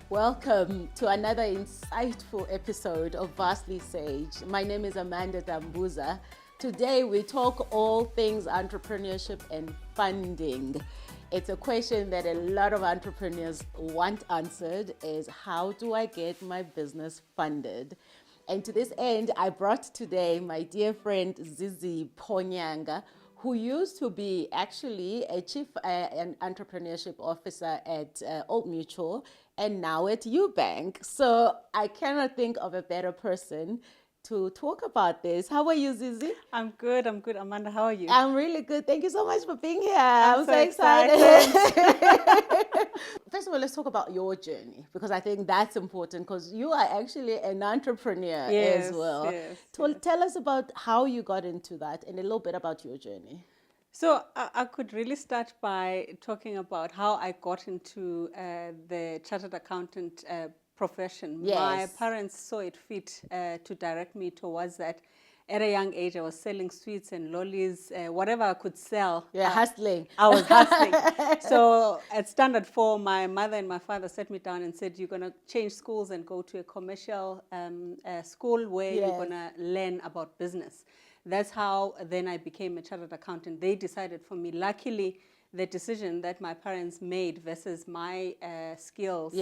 Welcome to another insightful episode of Vastly Sage. My name is Amanda Dambuza. Today we talk all things entrepreneurship and funding. It's a question that a lot of entrepreneurs want answered is, how do I get my business funded? And to this end, I brought today my dear friend ZIZIPHO NYANGA, who used to be actually a chief an entrepreneurship officer at Old Mutual and now at UBank. So I cannot think of a better person to talk about this. How are you, Zizi? I'm good, Amanda. How are you? I'm really good. Thank you so much for being here. I'm so excited. First of all, let's talk about your journey, because I think that's important, because you are actually an entrepreneur as well. Tell us about how you got into that and a little bit about your journey. So I could really start by talking about how I got into the chartered accountant profession. Yes. My parents saw it fit to direct me towards that. At a young age, I was selling sweets and lollies, whatever I could sell. Yeah, hustling. I was hustling. So at Standard 4, my mother and my father sat me down and said, you're going to change schools and go to a commercial school where you're going to learn about business. That's how then I became a chartered accountant. They decided for me. Luckily, the decision that my parents made versus my skills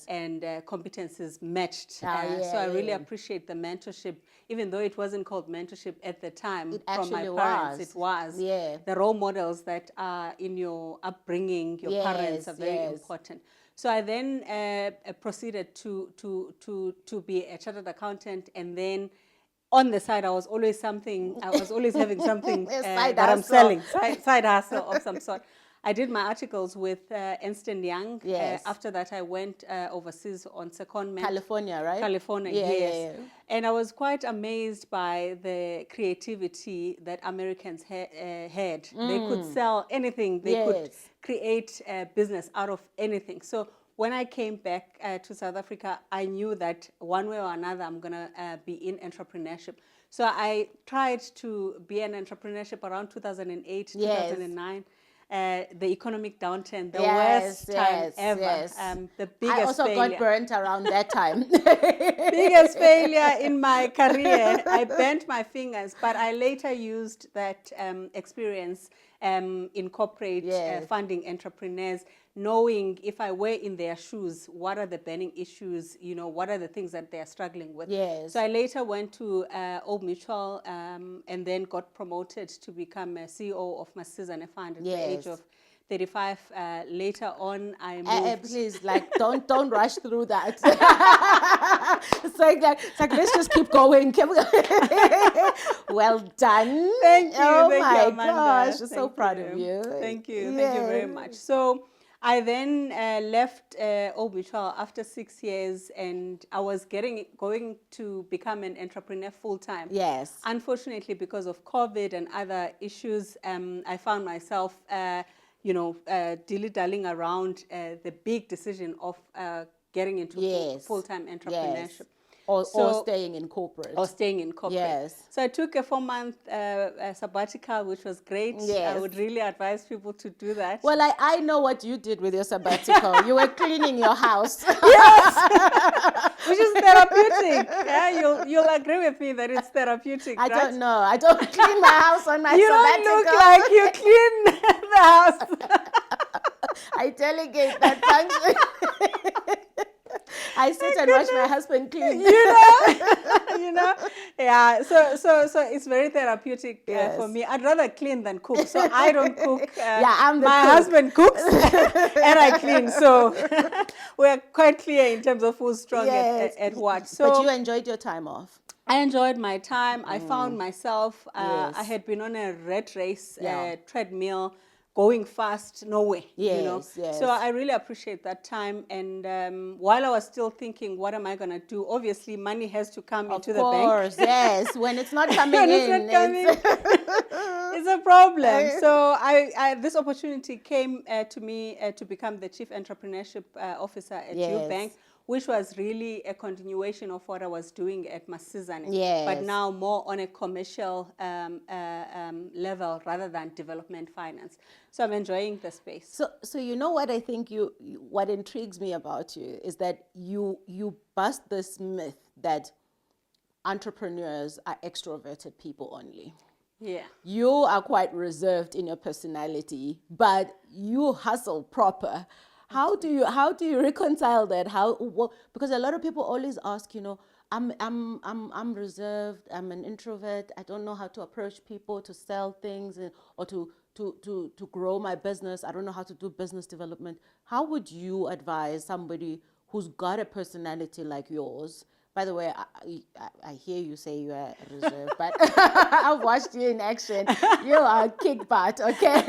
and competences matched. So I really appreciate the mentorship, even though it wasn't called mentorship at the time from my parents. It was. The role models that are in your upbringing, your parents, are very important. So I then proceeded to be a chartered accountant, and then on the side, I was always having something that I'm selling, side hustle of some sort. I did my articles with Ernst & Young. After that, I went overseas on secondment. California, right? California, yes. And I was quite amazed by the creativity that Americans had. They could sell anything. They could create a business out of anything. So when I came back to South Africa, I knew that one way or another, I'm going to be in entrepreneurship. So I tried to be in entrepreneurship around 2008, 2009. The economic downturn, the worst time ever. The biggest I also failure. got burnt around that time. Biggest failure in my career. I bent my fingers, but I later used that experience in corporate funding entrepreneurs, knowing if I were in their shoes, what are the burning issues, what are the things that they are struggling with. So I later went to Old Mutual and then got promoted to become a CEO of Masizane Fund at the age of 35. Later on, I moved. Please, don't rush through that. It's like let's just keep going. Well done. Thank you. Oh Thank my you, gosh, I'm so proud of you. Thank you. Thank you very much. So I then left Old Mutual after 6 years, and I was going to become an entrepreneur full time. Unfortunately, because of COVID and other issues, I found myself dilly-dallying around the big decision of getting into full-time entrepreneurship. Or staying in corporate. So I took a 4-month sabbatical, which was great. I would really advise people to do that. Well, I know what you did with your sabbatical. You were cleaning your house. Which is therapeutic. You'll agree with me that it's therapeutic. I don't know. I don't clean my house on my sabbatical. You don't look like you clean the house. I delegate that function. I sit and watch my husband clean. So it's very therapeutic for me. I'd rather clean than cook. So I don't cook. I'm the my cook. husband cooks and I clean. So we're quite clear in terms of who's strong at what. So, but you enjoyed your time off. I enjoyed my time. I found myself, I had been on a rat race, treadmill, going fast, nowhere. So I really appreciate that time. And while I was still thinking, what am I going to do? Obviously, money has to come into the bank. Of course, yes. When it's not coming in. It's a problem. So this opportunity came to me to become the Chief Entrepreneurship Officer at Bank, which was really a continuation of what I was doing at Masizane, but now more on a commercial level rather than development finance. So I'm enjoying the space. So you know what I think what intrigues me about you is that you bust this myth that entrepreneurs are extroverted people only. Yeah. You are quite reserved in your personality, but you hustle proper. How do you reconcile that? Because a lot of people always ask, I'm reserved, I'm an introvert, I don't know how to approach people to sell things or to grow my business. I don't know how to do business development. How would you advise somebody who's got a personality like yours? By the way, I hear you say you are reserved, but I've watched you in action. You are a kick butt, okay?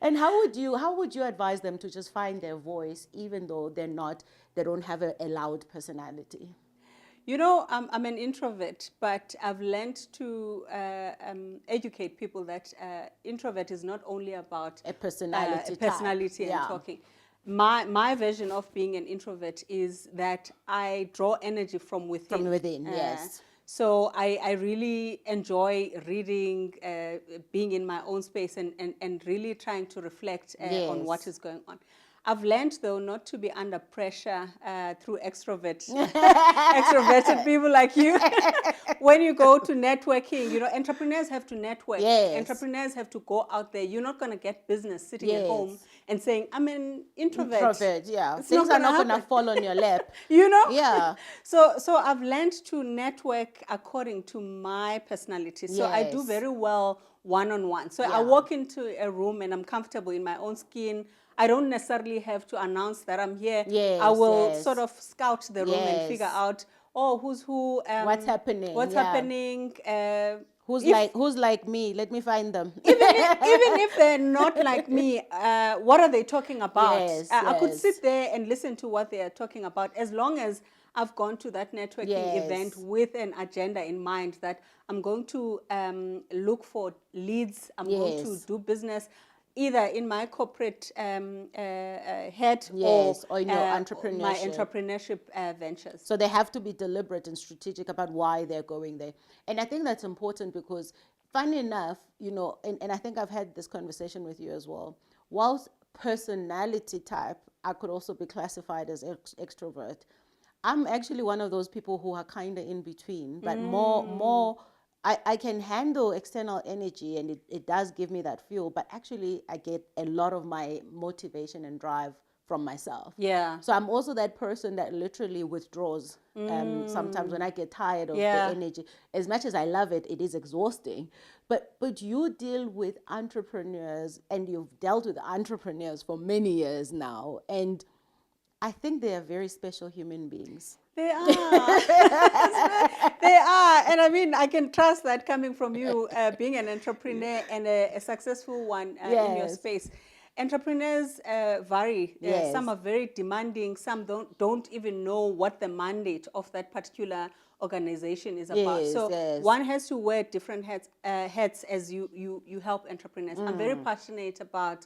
and how would you advise them to just find their voice, even though they don't have a loud personality? You know, I'm an introvert, but I've learned to educate people that introvert is not only about a personality and talking. My version of being an introvert is that I draw energy from within. From within, yes. So I really enjoy reading, being in my own space and really trying to reflect on what is going on. I've learned, though, not to be under pressure through extroverted people like you. When you go to networking, entrepreneurs have to network. Yes. Entrepreneurs have to go out there. You're not going to get business sitting at home and saying, I'm an introvert. Yeah. Things are not going to fall on your lap. Yeah. So I've learned to network according to my personality. So I do very well one-on-one. So I walk into a room and I'm comfortable in my own skin. I don't necessarily have to announce that I'm here. I will sort of scout the room and figure out, who's who. What's happening. Who's like me? Let me find them. Even if they're not like me, what are they talking about? I could sit there and listen to what they are talking about, as long as I've gone to that networking event with an agenda in mind that I'm going to look for leads, I'm going to do business, either in my corporate head or in your entrepreneurship. My entrepreneurship ventures. So they have to be deliberate and strategic about why they're going there. And I think that's important because, funny enough, and I think I've had this conversation with you as well, whilst personality type, I could also be classified as extrovert. I'm actually one of those people who are kind of in between, but more I can handle external energy and it does give me that fuel, but actually I get a lot of my motivation and drive from myself. Yeah. So I'm also that person that literally withdraws sometimes when I get tired of the energy. As much as I love it, it is exhausting. But you deal with entrepreneurs and you've dealt with entrepreneurs for many years now. And I think they are very special human beings. They are. They are. And I mean, I can trust that coming from you, being an entrepreneur and a successful one in your space. Entrepreneurs vary. Some are very demanding. Some don't even know what the mandate of that particular organization is about. One has to wear different hats as you help entrepreneurs. I'm very passionate about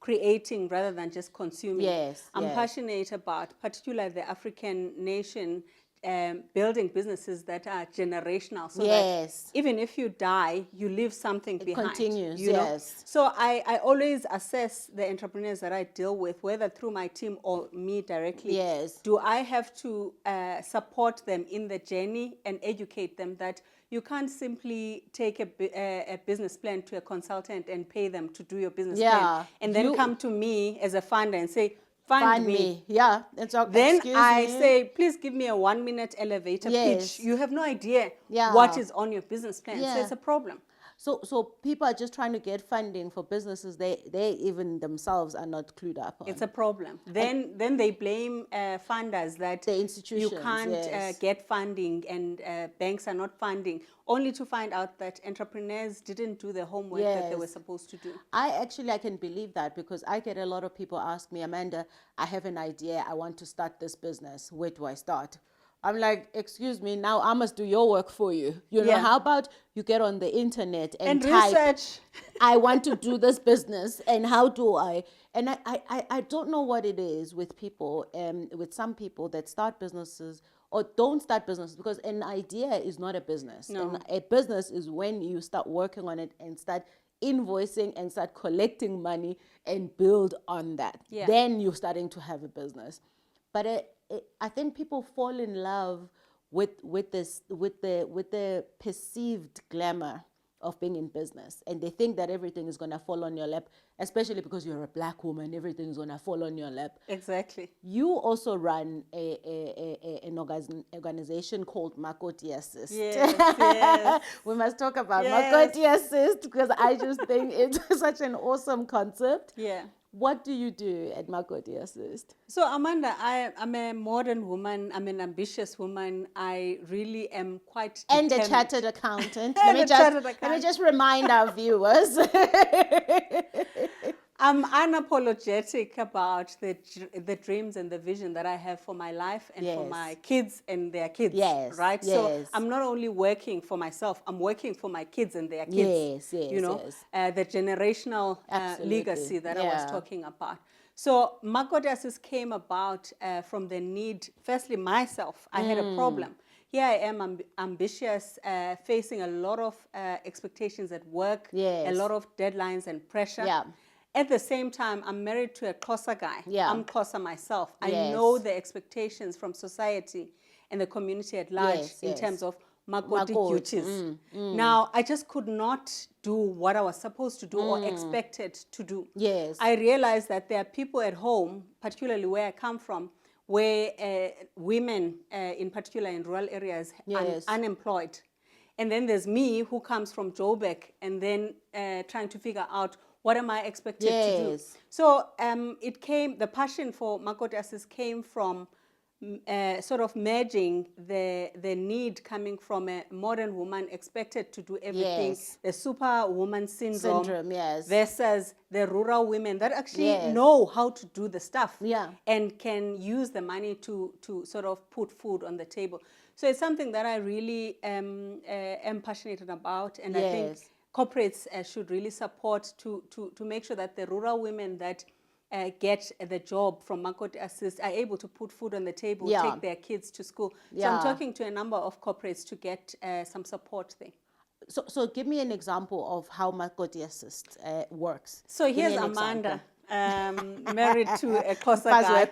creating rather than just consuming. I'm passionate about, particularly the African nation, building businesses that are generational, so that even if you die, you leave something behind. Continues, So I always assess the entrepreneurs that I deal with, whether through my team or me directly. Do I have to support them in the journey and educate them that you can't simply take a business plan to a consultant and pay them to do your business plan and then come to me as a funder and say, fund me. Then I say, please give me a 1-minute elevator pitch. You have no idea what is on your business plan. So it's a problem. So people are just trying to get funding for businesses they even themselves are not clued up on. It's a problem. Then they blame funders that the institutions, you can't get funding and banks are not funding, only to find out that entrepreneurs didn't do the homework that they were supposed to do. I can believe that because I get a lot of people ask me, Amanda, I have an idea, I want to start this business. Where do I start? I'm like, excuse me, now I must do your work for you. You know, how about you get on the internet and type, research. I want to do this business, and how do I? And I don't know what it is with people, with some people that start businesses or don't start businesses, because an idea is not a business. No. And a business is when you start working on it and start invoicing and start collecting money and build on that. Yeah. Then you're starting to have a business. But I think people fall in love with the perceived glamour of being in business, and they think that everything is gonna fall on your lap, especially because you're a black woman. Everything is gonna fall on your lap. Exactly. You also run an organization called Makoti Assist. Yes. We must talk about Yes. Makoti Assist, because I just think it's such an awesome concept. Yeah. What do you do at Makoti Assist? So Amanda, I'm a modern woman. I'm an ambitious woman. I really am quite And a determined. chartered accountant. And Let me just remind our viewers. I'm unapologetic about the dreams and the vision that I have for my life and for my kids and their kids. Yes, Right? yes. So I'm not only working for myself, I'm working for my kids and their kids. Yes, You know, the generational legacy that I was talking about. So Makoti Assist came about from the need, firstly, myself. I had a problem. Here I am, ambitious, facing a lot of expectations at work, a lot of deadlines and pressure. Yeah. At the same time, I'm married to a Xhosa guy. Yeah. I'm Xhosa myself. I Yes. know the expectations from society and the community at large in terms of Makoti duties. Now, I just could not do what I was supposed to do or expected to do. Yes. I realized that there are people at home, particularly where I come from, where women, in particular in rural areas, are unemployed. And then there's me who comes from Joburg and then trying to figure out what am I expected to do. So the passion for Makoti Assist came from sort of merging the need coming from a modern woman expected to do everything, the superwoman syndrome versus the rural women that actually know how to do the stuff and can use the money to sort of put food on the table. So it's something that I really am passionate about, and I think corporates should really support to make sure that the rural women that get the job from Makoti Assist are able to put food on the table, take their kids to school. So I'm talking to a number of corporates to get some support there. So give me an example of how Makoti Assist works. So here's Amanda. Married to a Xhosa guy.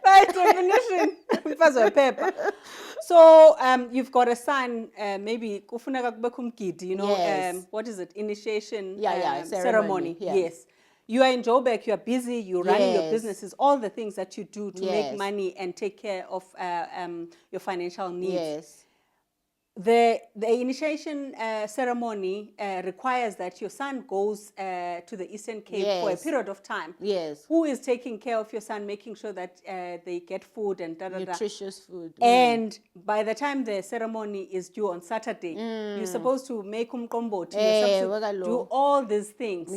By definition. So you've got a son, maybe you know, what is it, initiation ceremony. Yes. You are in Joburg, you are busy, you're running your businesses, all the things that you do to make money and take care of your financial needs. The initiation ceremony requires that your son goes to the Eastern Cape for a period of time. Who is taking care of your son, making sure that they get food and nutritious food. And by the time the ceremony is due on Saturday, you're supposed to make umqombothi, you're supposed to do all these things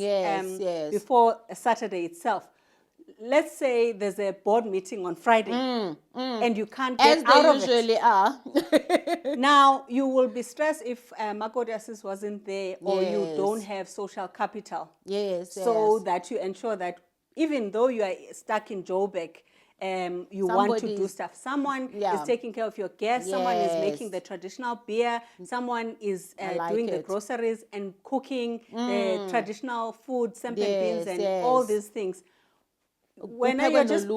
before Saturday itself. Let's say there's a board meeting on Friday and you can't get out of it. As they usually are. Now, you will be stressed if Makoti Assist wasn't there or you don't have social capital. So that you ensure that even though you are stuck in Joburg, you want to do stuff. Someone is taking care of your guests. Someone is making the traditional beer. Someone is doing the groceries and cooking the traditional food, sempe beans and all these things. When you're just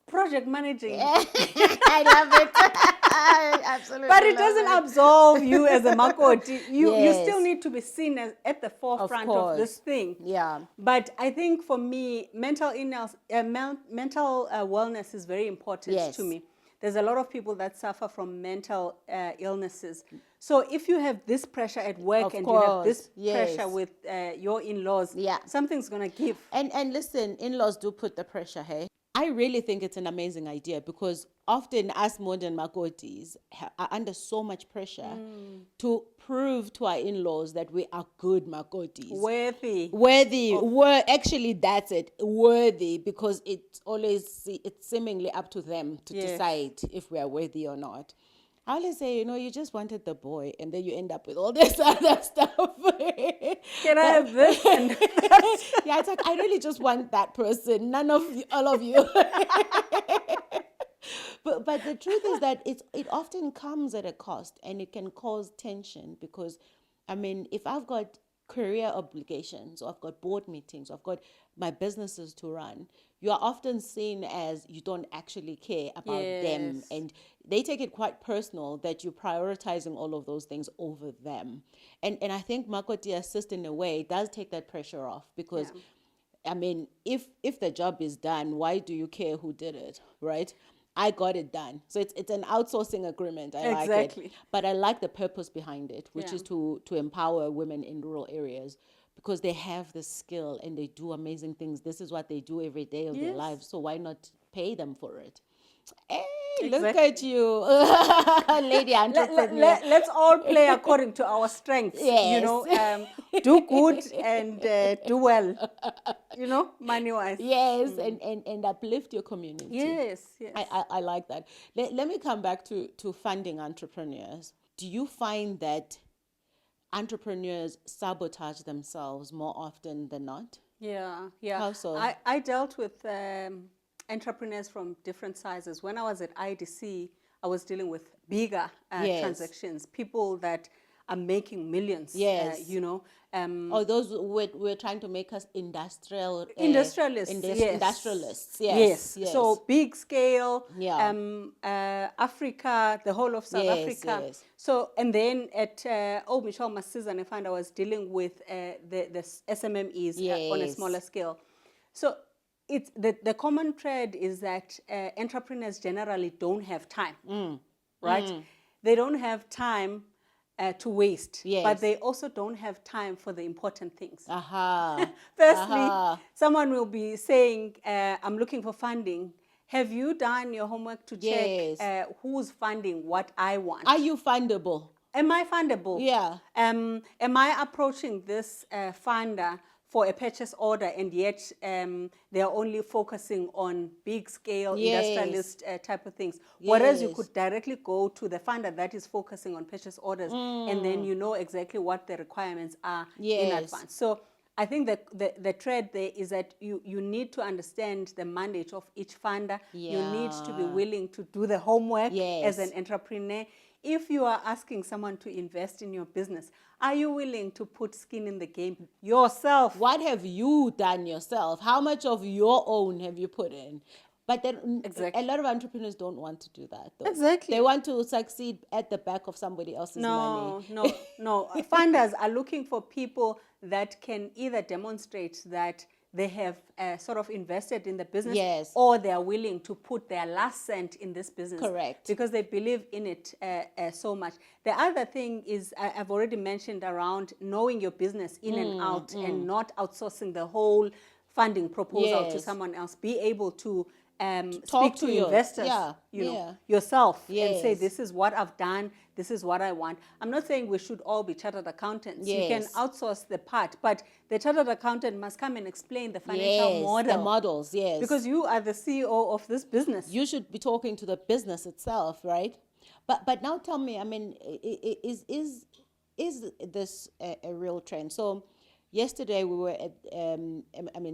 project managing. I love it. Absolutely. But it doesn't absolve you as a Makoti. You still need to be seen as at the forefront of this thing. But I think for me, mental illness, mental wellness is very important to me. There's a lot of people that suffer from mental illnesses. So if you have this pressure at work and you have this pressure with your in-laws, something's going to give. And listen, in-laws do put the pressure, hey? I really think it's an amazing idea because often us modern Makotis are under so much pressure to prove to our in-laws that we are good Makotis. Worthy. Actually, that's it. Worthy, because it's seemingly up to them to decide if we are worthy or not. I always say, you just wanted the boy, and then you end up with all this other stuff. Can I have this? Yeah, it's like, I really just want that person. None of all of you. But the truth is that it often comes at a cost, and it can cause tension because, if I've got career obligations, or I've got board meetings, or I've got my businesses to run, you are often seen as you don't actually care about them, and they take it quite personal that you're prioritizing all of those things over them. And I think Makoti Assist, in a way, does take that pressure off because, if the job is done, why do you care who did it, right? I got it done. So it's an outsourcing agreement. I like it. But I like the purpose behind it, which is to empower women in rural areas because they have the skill and they do amazing things. This is what they do every day of their lives. So why not pay them for it? Hey, look at you, lady entrepreneur. Let's all play according to our strengths. Yes. Do good and do well. Money-wise. Yes, and uplift your community. Yes. I like that. Let me come back to funding entrepreneurs. Do you find that entrepreneurs sabotage themselves more often than not? Yeah. How so? I dealt with entrepreneurs from different sizes. When I was at IDC, I was dealing with bigger transactions, people that are making millions. Yes. Those we're trying to make us industrialists. Industrialists. Yes. So big scale. Africa, the whole of South Africa. Yes. So, and then at Michelle Masizan, I found I was dealing with the SMMEs on a smaller scale. So it's the common thread is that entrepreneurs generally don't have time, right? They don't have time to waste, but they also don't have time for the important things. Firstly, someone will be saying, I'm looking for funding. Have you done your homework to check who's funding what I want? Are you fundable? Am I fundable? Yeah. Am I approaching this funder for a purchase order, and yet they're only focusing on big scale industrialist type of things. Whereas you could directly go to the funder that is focusing on purchase orders, and then you know exactly what the requirements are in advance. So I think that the thread there is that you need to understand the mandate of each funder. You need to be willing to do the homework as an entrepreneur. If you are asking someone to invest in your business, are you willing to put skin in the game yourself? What have you done yourself? How much of your own have you put in? But then a lot of entrepreneurs don't want to do that, though. Exactly. They want to succeed at the back of somebody else's money. No. Funders are looking for people that can either demonstrate that they have sort of invested in the business, or they are willing to put their last cent in this business. Correct. Because they believe in it so much. The other thing is, I've already mentioned around knowing your business in and out, and not outsourcing the whole funding proposal to someone else. Be able to speak to investors, yourself, and say, this is what I've done, this is what I want. I'm not saying we should all be chartered accountants. You can outsource the part, but the chartered accountant must come and explain the financial model. The models, Because you are the CEO of this business. You should be talking to the business itself, right? But now tell me, is this a real trend? So yesterday we were at,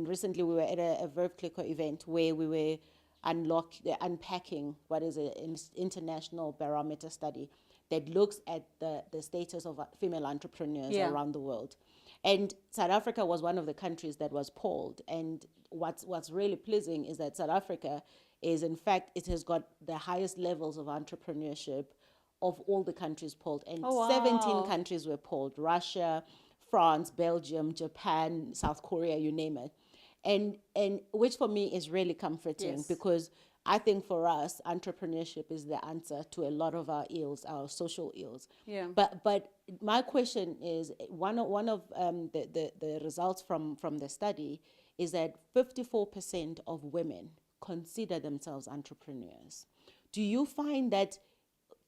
recently we were at a Verve Clicker event where we were unpacking what is an international barometer study that looks at the status of female entrepreneurs around the world. And South Africa was one of the countries that was polled. And what's really pleasing is that South Africa is, in fact, it has got the highest levels of entrepreneurship of all the countries polled. And 17 countries were polled: Russia, France, Belgium, Japan, South Korea, you name it. And which for me is really comforting, because I think for us, entrepreneurship is the answer to a lot of our ills, our social ills. But my question is, one of the results from the study is that 54% of women consider themselves entrepreneurs. Do you find that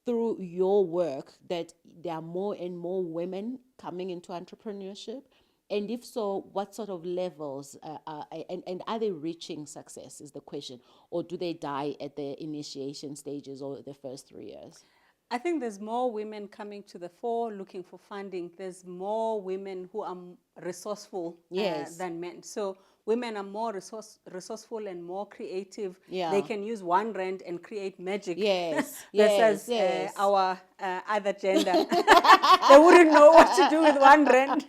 through your work that there are more and more women coming into entrepreneurship? And if so, what sort of levels and are they reaching success is the question, or do they die at the initiation stages or the first 3 years? I think there's more women coming to the fore looking for funding. There's more women who are resourceful than men. So women are more resourceful and more creative. Yeah. They can use R1 and create magic. Yes, Versus yes. our other gender. They wouldn't know what to do with R1.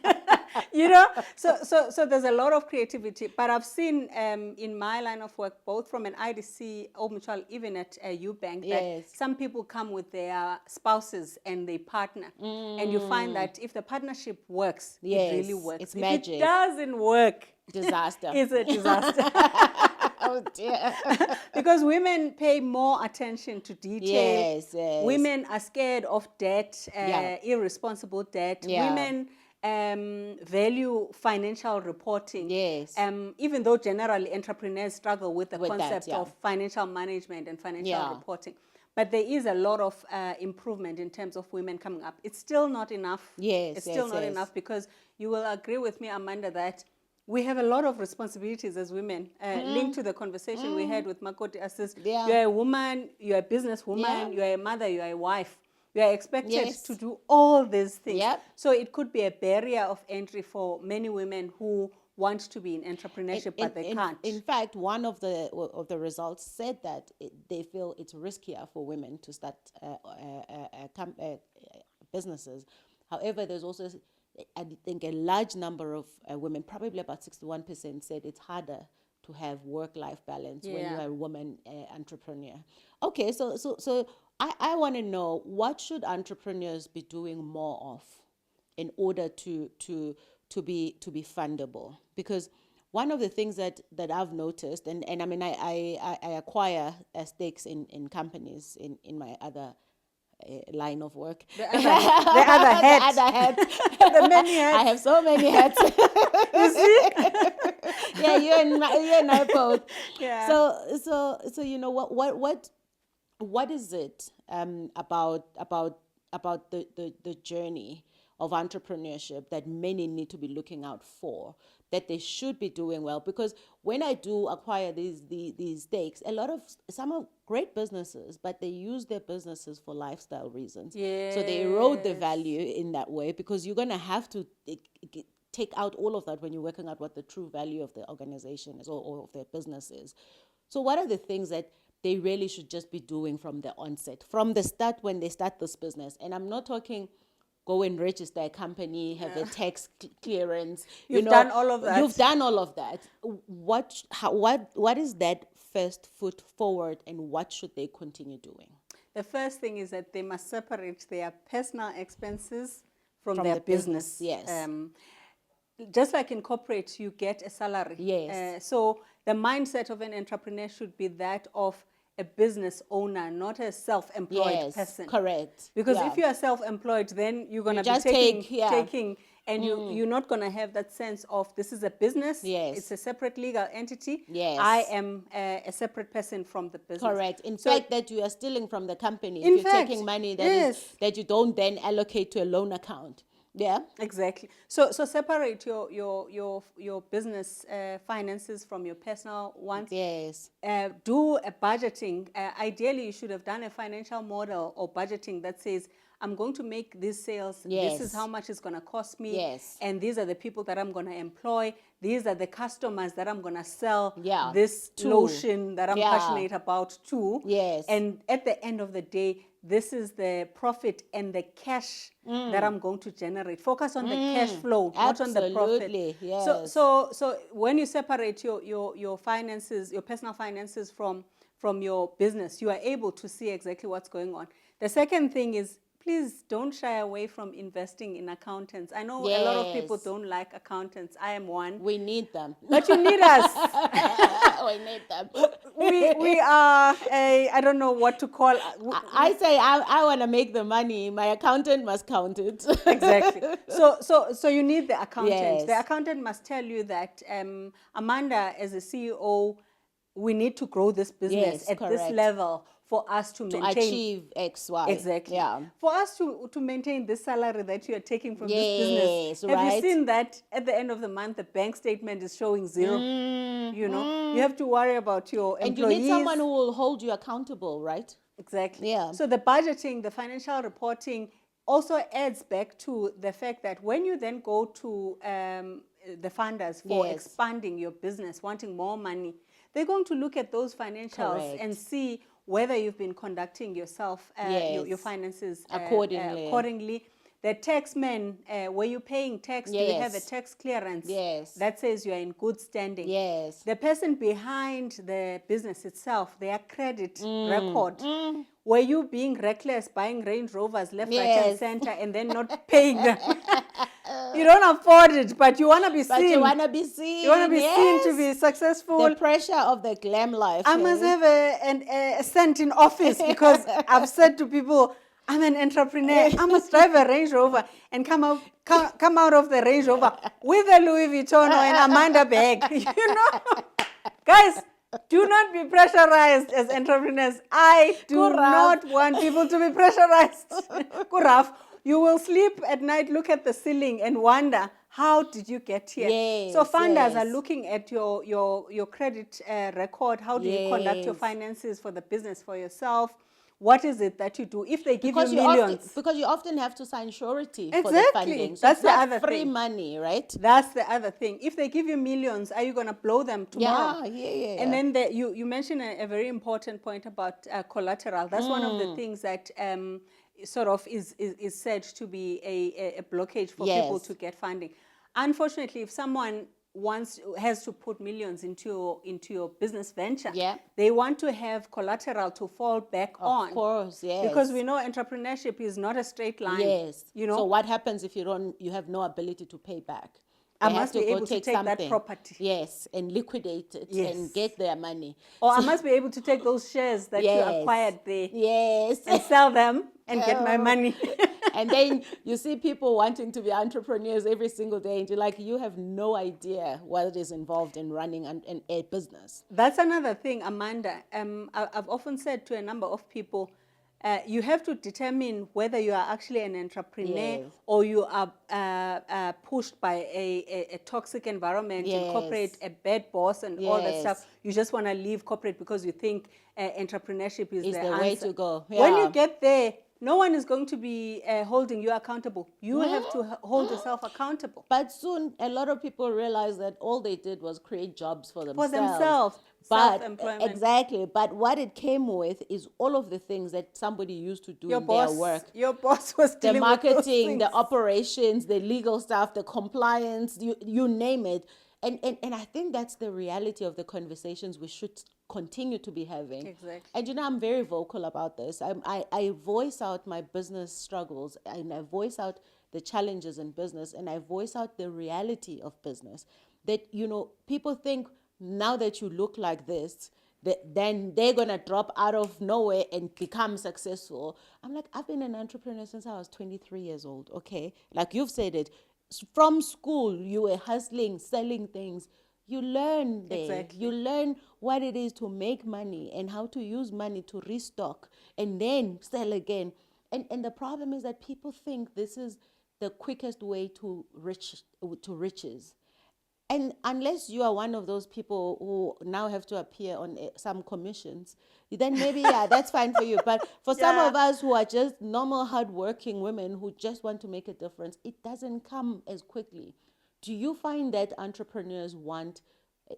You know, so there's a lot of creativity. But I've seen in my line of work, both from an IDC, Old Mutual, even at Ubank, that some people come with their spouses and they partner. And you find that if the partnership works, it really works. It's if magic. it doesn't work, disaster. It's a disaster. Oh dear. Because women pay more attention to detail. Yes. Women are scared of debt, irresponsible debt. Yeah. Women value financial reporting. Yes. Even though generally entrepreneurs struggle with the concept that, of financial management and financial reporting. But there is a lot of improvement in terms of women coming up. It's still not enough. Yes, it's still not enough, because you will agree with me, Amanda, that we have a lot of responsibilities as women, linked to the conversation we had with Makoti Assist. You're a woman, you're a businesswoman, you're a mother, you're a wife. You are expected to do all these things. So it could be a barrier of entry for many women who want to be in entrepreneurship, but they can't. In fact, one of the results said that they feel it's riskier for women to start businesses. However, there's also, I think, a large number of women, probably about 61%, said it's harder to have work-life balance when you're a woman entrepreneur. Okay, so I want to know, what should entrepreneurs be doing more of in order to be fundable? Because one of the things that I've noticed, and I mean, I acquire stakes in companies in my other line of work. The other hat. The many hats. I have so many hats. You see? Yeah, you and I both. Yeah. So you know what is it about the journey of entrepreneurship that many need to be looking out for, that they should be doing well? Because when I do acquire these stakes, some are great businesses, but they use their businesses for lifestyle reasons. Yes. So they erode the value in that way, because you're going to have to take out all of that when you're working out what the true value of the organization is or of their business is. So what are the things that they really should just be doing from the onset, from the start when they start this business? And I'm not talking go and register a company, have a tax clearance. You've done all of that. You've done all of that. What is that first foot forward, and what should they continue doing? The first thing is that they must separate their personal expenses from their business. Yes. Just like in corporate, you get a salary. Yes. So the mindset of an entrepreneur should be that of a business owner, not a self-employed person. Correct. Because if you are self-employed, then you're going to be taking, and you're not going to have that sense of, this is a business. Yes. It's a separate legal entity. Yes. I am a separate person from the business. Correct. In fact, that you are stealing from the company. If you're taking money that you don't then allocate to a loan account. Yeah, exactly. So separate your business finances from your personal ones. Yes. Do a budgeting. Ideally, you should have done a financial model or budgeting that says, I'm going to make these sales. Yes. This is how much it's going to cost me. Yes. And these are the people that I'm going to employ. These are the customers that I'm going to sell this lotion that I'm passionate about to. Yes. And at the end of the day, this is the profit and the cash that I'm going to generate. Focus on the cash flow, not on the profit. Yes. So when you separate your finances, your personal finances from your business, you are able to see exactly what's going on. The second thing is, please don't shy away from investing in accountants. I know a lot of people don't like accountants. I am one. We need them. But you need us. We need them. We are I don't know what to call. I say I want to make the money. My accountant must count it. Exactly. So you need the accountant. Yes. The accountant must tell you that Amanda, as a CEO, we need to grow this business Yes, at this correct. level for us to To maintain. achieve X, Y. Exactly. Yeah. For us to maintain this salary that you are taking from this Yes, business. Have you right. seen that at the end of the month, the bank statement is showing zero? You know, you have to worry about your And employees. you need someone who will hold you accountable, right? Exactly. Yeah. So the budgeting, the financial reporting also adds back to the fact that when you then go to the funders for Yes. expanding your business, wanting more money, they're going to look at those financials Correct. and see whether you've been conducting yourself, your Yes. finances Accordingly. The taxman, were you paying tax? Do you have a Yes. tax clearance? Yes. That says you are in good standing. Yes. The person behind the business itself, their credit record. Were you being reckless, buying Range Rovers left, right, and Yes. center, and then not paying them? You don't afford it, but you want to be But seen. you want to be seen. You want to be seen to yes. be successful. The pressure of the glam life. I must have a cent in office because I've said to people, I'm an entrepreneur. I must drive a Range Rover and come out of the Range Rover with a Louis Vuitton or an Amanda bag. You know, guys, do not be pressurized as entrepreneurs. I do not want people to be pressurized. Kuraf, you will sleep at night, look at the ceiling, and wonder, how did you get here? Yes, so funders yes. are looking at your credit record. How do you conduct your finances for the business, for yourself? What is it that you do? If they give you millions. Because you often have to sign surety for Exactly. the funding. So That's it's the not other free thing. money, right? That's the other thing. If they give you millions, are you going to blow them tomorrow? Yeah. And then you mentioned a very important point about collateral. That's one of the things that sort of is said to be a blockage for people to get funding. Unfortunately, if someone has to put millions into your business venture, they want to have collateral to fall back on. Of course, yes. Because we know entrepreneurship is not a straight line. Yes. You know. So what happens if you have no ability to pay back? I must be able to take that property. Yes, and liquidate it and get their money. Or I must be able to take those shares that you acquired there. Yes. And sell them and get my money. And then you see people wanting to be entrepreneurs every single day, and you're like, you have no idea what is involved in running a business. That's another thing, Amanda. I've often said to a number of people, you have to determine whether you are actually an entrepreneur or you are pushed by a toxic environment in corporate, a bad boss and all that stuff. You just want to leave corporate because you think entrepreneurship is the answer. Way to go. Yeah. When you get there, no one is going to be holding you accountable. You have to hold yourself accountable. But soon, a lot of people realize that all they did was create jobs for themselves. For themselves. Self-employment. Exactly. But what it came with is all of the things that somebody used to do in their work. Your boss was the dealing marketing, with those things. the operations, the legal stuff, the compliance, you name it. And I think that's the reality of the conversations we should continue to be having. Exactly. And I'm very vocal about this. I voice out my business struggles, and I voice out the challenges in business, and I voice out the reality of business. That, people think now that you look like this, then they're going to drop out of nowhere and become successful. I'm like, I've been an entrepreneur since I was 23 years old, okay? Like you've said it. From school, you were hustling, selling things. You learn there. Exactly. You learn what it is to make money and how to use money to restock and then sell again. And the problem is that people think this is the quickest way to riches. And unless you are one of those people who now have to appear on some commissions, then maybe, that's fine for you. But for some of us who are just normal, hardworking women who just want to make a difference, it doesn't come as quickly. Do you find that entrepreneurs want,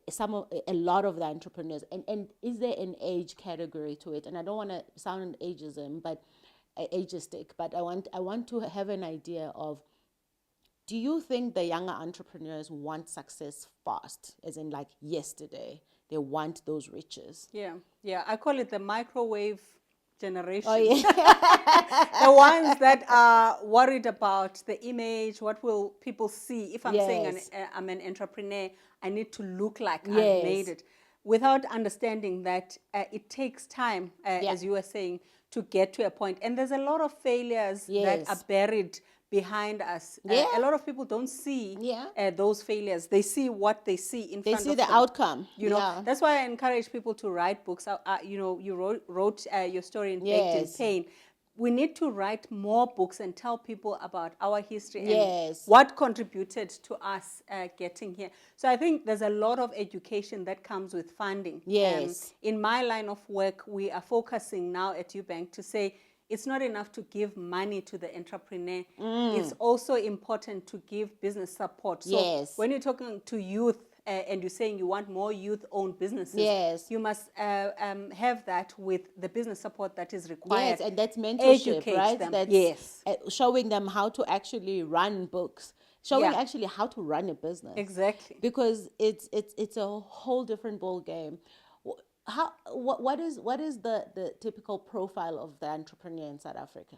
a lot of the entrepreneurs, and is there an age category to it? And I don't want to sound ageism, but ageistic, but I want to have an idea of, do you think the younger entrepreneurs want success fast, as in like yesterday? They want those riches. Yeah. I call it the microwave generation. Oh, yeah. The ones that are worried about the image, what will people see. If I'm saying I'm an entrepreneur, I need to look like I've made it. Without understanding that it takes time, as you were saying, to get to a point. And there's a lot of failures that are buried behind us. Yeah. A lot of people don't see Yeah. those failures. They see what they see in They front see of the them. outcome. You know, Yeah. that's why I encourage people to write books. You know, you wrote your story in Baked in Yes. Pain. We need to write more books and tell people about our history and Yes. what contributed to us getting here. So I think there's a lot of education that comes with funding. Yes. In my line of work, we are focusing now at UBank to say it's not enough to give money to the entrepreneur. It's also important to give business support. So Yes. when you're talking to youth, and you're saying you want more youth-owned businesses, Yes. you must have that with the business support that is required. Yes, and that's mentorship, Educate right? them. That's Yes. Showing them how to actually run books, showing Yeah. actually how to run a business. Exactly. Because it's a whole different ball game. What is the typical profile of the entrepreneur in South Africa?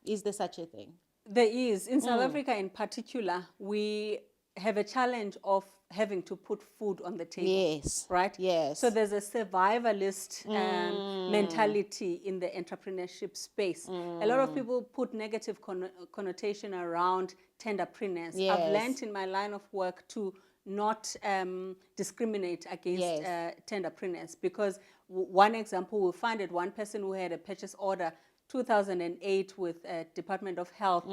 Is there such a thing? There is. In South Africa in particular, we have a challenge of having to put food on the table. Yes. Right? Yes. So there's a survivalist mentality in the entrepreneurship space. A lot of people put negative connotation around tenderpreneurs. Yes. I've learned in my line of work to not discriminate against tenderpreneurs, because one example, we'll find it, one person who had a purchase order 2008 with Department of Health,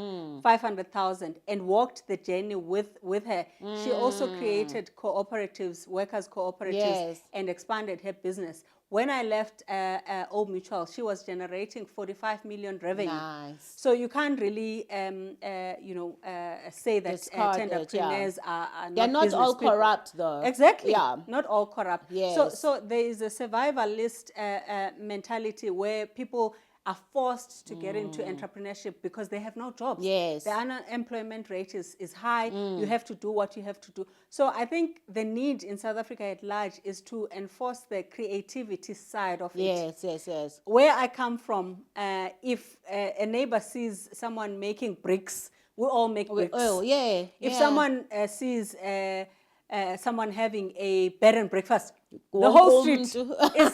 500,000, and walked the journey with her. She also created cooperatives, workers' cooperatives, Yes. and expanded her business. When I left Old Mutual, she was generating 45 million revenue. Nice. So you can't really, say that Discard it, entrepreneurs are not They're not business all people. corrupt, though. Exactly. Yeah. Not all corrupt. Yes. So there is a survivalist mentality where people are forced to get into entrepreneurship because they have no jobs. Yes. The unemployment rate is high. You have to do what you have to do. So I think the need in South Africa at large is to enforce the creativity side of it. Yes, yes, yes. Where I come from, if a neighbor sees someone making bricks, we all make bricks. Oh, yeah. If yeah. someone sees someone having a bed and breakfast, the Go whole home street is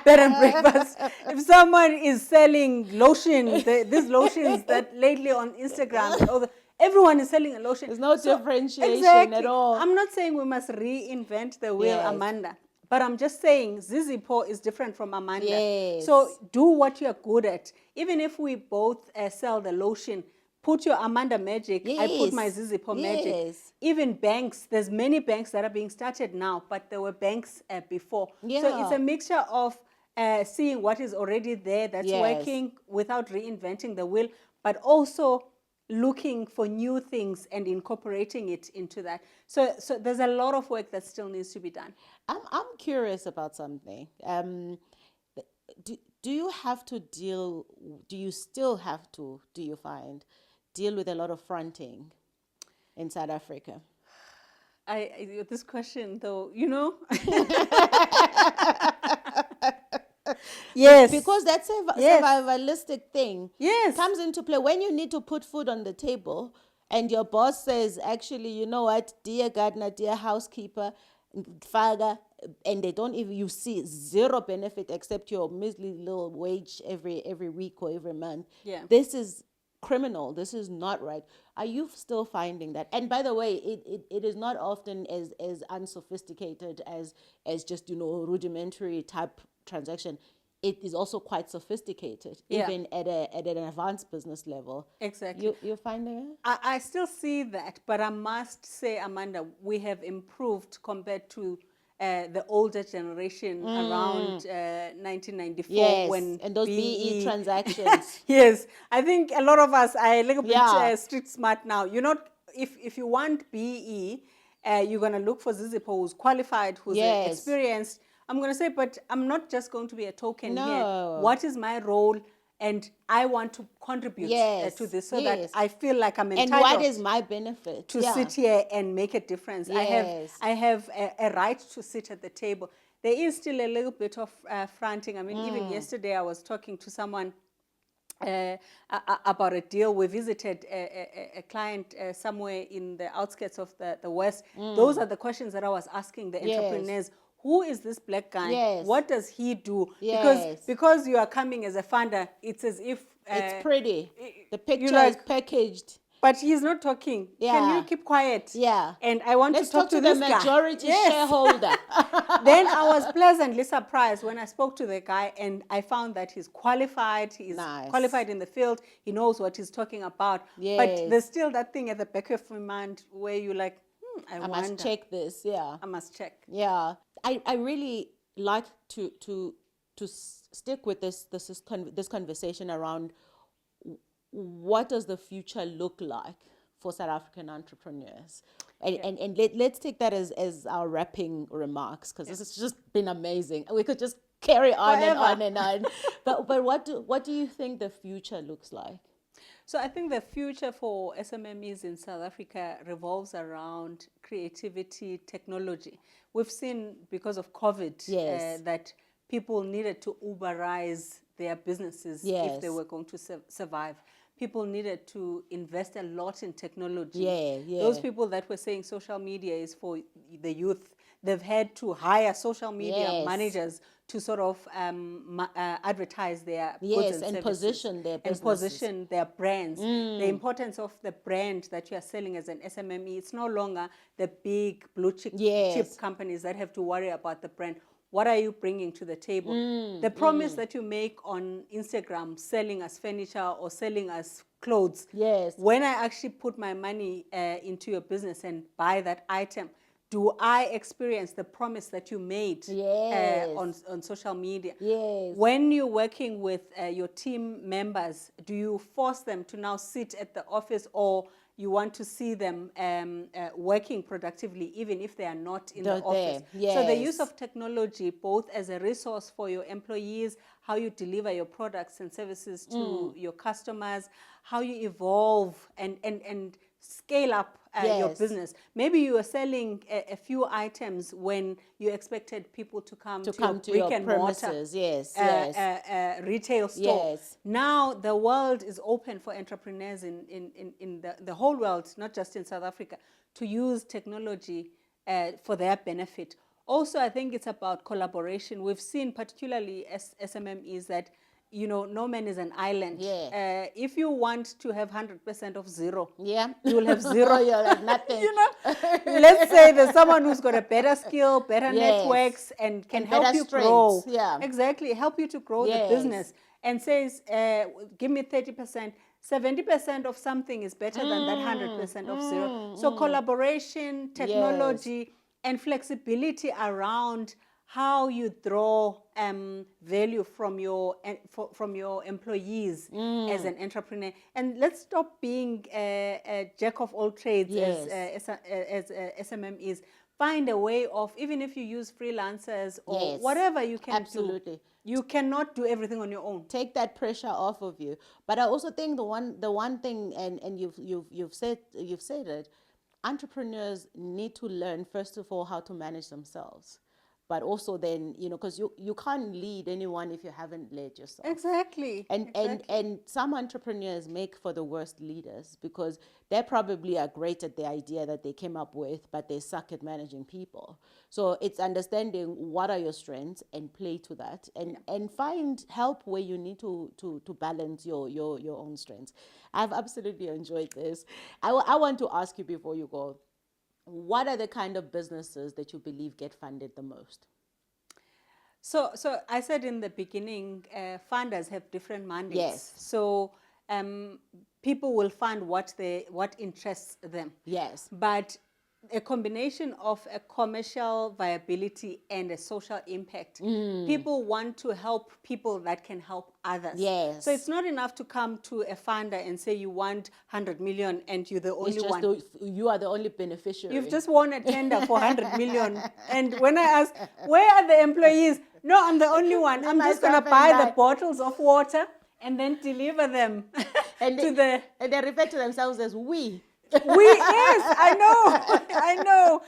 bed and breakfast. If someone is selling lotion, these lotions that lately on Instagram, and all everyone is selling a lotion. There's no differentiation exactly, at all. I'm not saying we must reinvent the wheel, Yes. Amanda. But I'm just saying ZIZIPHO is different from Amanda. Yes. So do what you're good at. Even if we both sell the lotion, put your Amanda magic, I put my Yes. ZIZIPHO magic. Yes. Even banks, there's many banks that are being started now, but there were banks before. So Yeah. it's a mixture of seeing what is already there that's Yes. working without reinventing the wheel, but also looking for new things and incorporating it into that. So there's a lot of work that still needs to be done. I'm curious about something. Do you have to deal? Do you still have to? Do you find deal with a lot of fronting in South Africa? This question though, you know. Yes. Because that's a Yes. survivalistic thing. Yes. Comes into play when you need to put food on the table and your boss says, actually, you know what, dear gardener, dear housekeeper, father, and they don't even, you see zero benefit except your measly little wage every week or every month. Yeah. This is criminal. This is not right. Are you still finding that? And by the way, it is not often as unsophisticated as just, rudimentary type transaction. It is also quite sophisticated, Yeah. even at an advanced business level. Exactly. You're finding it? I still see that, but I must say, Amanda, we have improved compared to the older generation around 1994 Yes, when and those BE transactions. Yes, I think a lot of us are a little bit Yeah. street smart now. You're not, if you want BE, you're going to look for ZIZIPHO who's qualified, who's Yes. experienced. I'm going to say, but I'm not just going to be a token No. here. What is my role? And I want to contribute Yes, to this so yes. that I feel like I'm And entitled what is my benefit? to sit here and make a difference. Yes. I have a right to sit at the table. There is still a little bit of fronting. I mean, even yesterday I was talking to someone about a deal. We visited a client somewhere in the outskirts of the West. Those are the questions that I was asking the Yes. entrepreneurs. Who is this black guy? Yes. What does he do? Yes. Because you are coming as a funder, it's as if It's pretty. The you picture is like- packaged. But he's not talking. Yeah. Can you keep quiet? Yeah. And I want Let's to talk to the this guy. majority Yes. shareholder. Then I was pleasantly surprised when I spoke to the guy, and I found that he's qualified. He's Nice. qualified in the field. He knows what he's talking about. Yes. But there's still that thing at the back of your mind where you're like, I wonder. must check this. Yeah. I must check. Yeah. I really like to stick with this conversation around what does the future look like for South African entrepreneurs. And let's take that as our wrapping remarks, because this has just been amazing. We could just carry on Forever. and on and on. But what do you think the future looks like? So I think the future for SMMEs in South Africa revolves around creativity, technology. We've seen, because of COVID, Yes. that people needed to Uberize their businesses Yes. if they were going to survive. People needed to invest a lot in technology. Yeah. Those people that were saying social media is for the youth, they've had to hire social media Yes. managers to sort of advertise their Yes, goods and services. position their And businesses. position their brands. The importance of the brand that you are selling as an SMME, it's no longer the big blue chip Yes. companies that have to worry about the brand. What are you bringing to the table? The promise that you make on Instagram, selling us furniture or selling us clothes. Yes. When I actually put my money into your business and buy that item, do I experience the promise that you made Yes. on social media? Yes. When you're working with your team members, do you force them to now sit at the office, or you want to see them working productively even if they are not in the office? Yes. So the use of technology, both as a resource for your employees, how you deliver your products and services to your customers, how you evolve and scale up your Yes. business. Maybe you are selling a few items when you expected people to come to your brick your and premises. mortar retail store. Yes. Now the world is open for entrepreneurs in the whole world, not just in South Africa, to use technology for their benefit. Also, I think it's about collaboration. We've seen, particularly as SMMEs, that no man is an island. Yeah. If you want to have 100% of zero, Yeah. you will have zero. You'll have nothing. Let's say there's someone who's got a better skill, better Yes. networks, and can And help better you strengths. grow. Yeah. Exactly, help you to grow Yes. the business, and says, give me 30%. 70% of something is better than that 100% of zero. So collaboration, technology, and flexibility around how you draw value from your employees as an entrepreneur. And let's stop being a jack of all trades as SMMEs. Find a way of, even if you use freelancers or whatever you can Absolutely. do. You cannot do everything on your own. Take that pressure off of you. But I also think the one thing, and you've said it, entrepreneurs need to learn, first of all, how to manage themselves. But also then, because you can't lead anyone if you haven't led yourself. Exactly. And some entrepreneurs make for the worst leaders, because they probably are great at the idea that they came up with, but they suck at managing people. So it's understanding what are your strengths and play to that, and find help where you need to balance your own strengths. I've absolutely enjoyed this. I want to ask you before you go, what are the kind of businesses that you believe get funded the most? So I said in the beginning, funders have different mandates. Yes. So people will fund what interests them. Yes. But a combination of a commercial viability and a social impact. People want to help people that can help others. Yes. So it's not enough to come to a funder and say you want 100 million and you're the only one. You are the only beneficiary. You've just won a tender for 100 million. And when I ask, where are the employees? No, I'm the only one. I'm just going to buy the bottles of water and then deliver them and to the... And they refer to themselves as we. Yes, I know.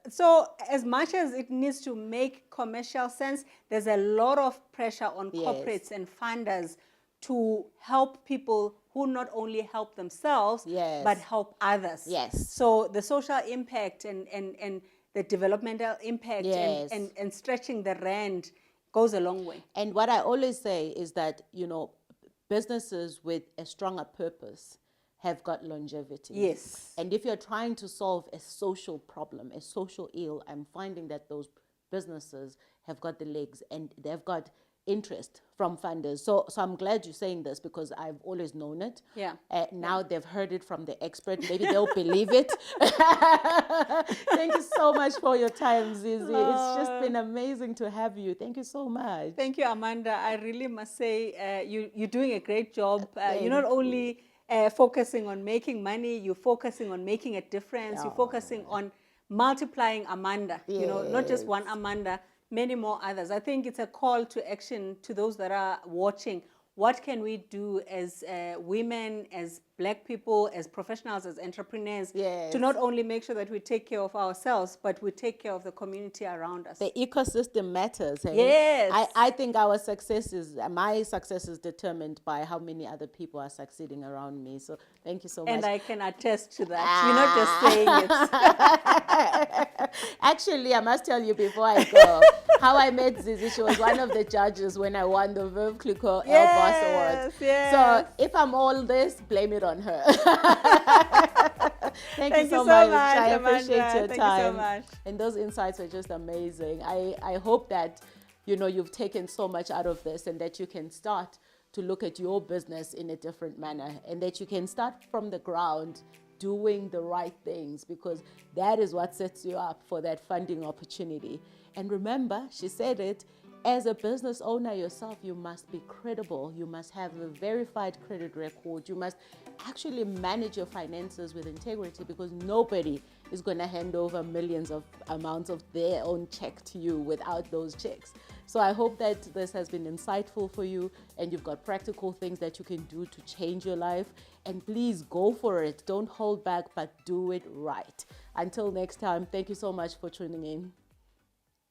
So as much as it needs to make commercial sense, there's a lot of pressure on corporates and funders to help people who not only help themselves, but help others. Yes. So the social impact and the developmental impact and stretching the rand goes a long way. And what I always say is that, businesses with a stronger purpose have got longevity. Yes. And if you're trying to solve a social problem, a social ill, I'm finding that those businesses have got the legs and they've got interest from funders. So I'm glad you're saying this, because I've always known it. Yeah. Now they've heard it from the expert. Maybe they'll believe it. Thank you so much for your time, Zizi. It's just been amazing to have you. Thank you so much. Thank you, Amanda. I really must say you're doing a great job. You're not only focusing on making money, you're focusing on making a difference. You're focusing on multiplying Amanda, you know, not just one Amanda, many more others. I think it's a call to action to those that are watching. What can we do as women, as Black people, as professionals, as entrepreneurs, to not only make sure that we take care of ourselves, but we take care of the community around us? The ecosystem matters. Hey? Yes. I think my success is determined by how many other people are succeeding around me. So thank you so much. And I can attest to that. You're not just saying it. Actually, I must tell you before I go, how I met Zizi. She was one of the judges when I won the Veuve Clicquot Boss Award. Yes. So if I'm all this, blame it on her. Thank you so much. I appreciate your Thank time. you so much. And those insights were just amazing. I hope that, you know, you've taken so much out of this, and that you can start to look at your business in a different manner, and that you can start from the ground doing the right things, because that is what sets you up for that funding opportunity. And remember, she said it, as a business owner yourself, you must be credible. You must have a verified credit record. You must actually manage your finances with integrity, because nobody is going to hand over millions of amounts of their own check to you without those checks. So I hope that this has been insightful for you, and you've got practical things that you can do to change your life. And please go for it. Don't hold back, but do it right. Until next time, thank you so much for tuning in.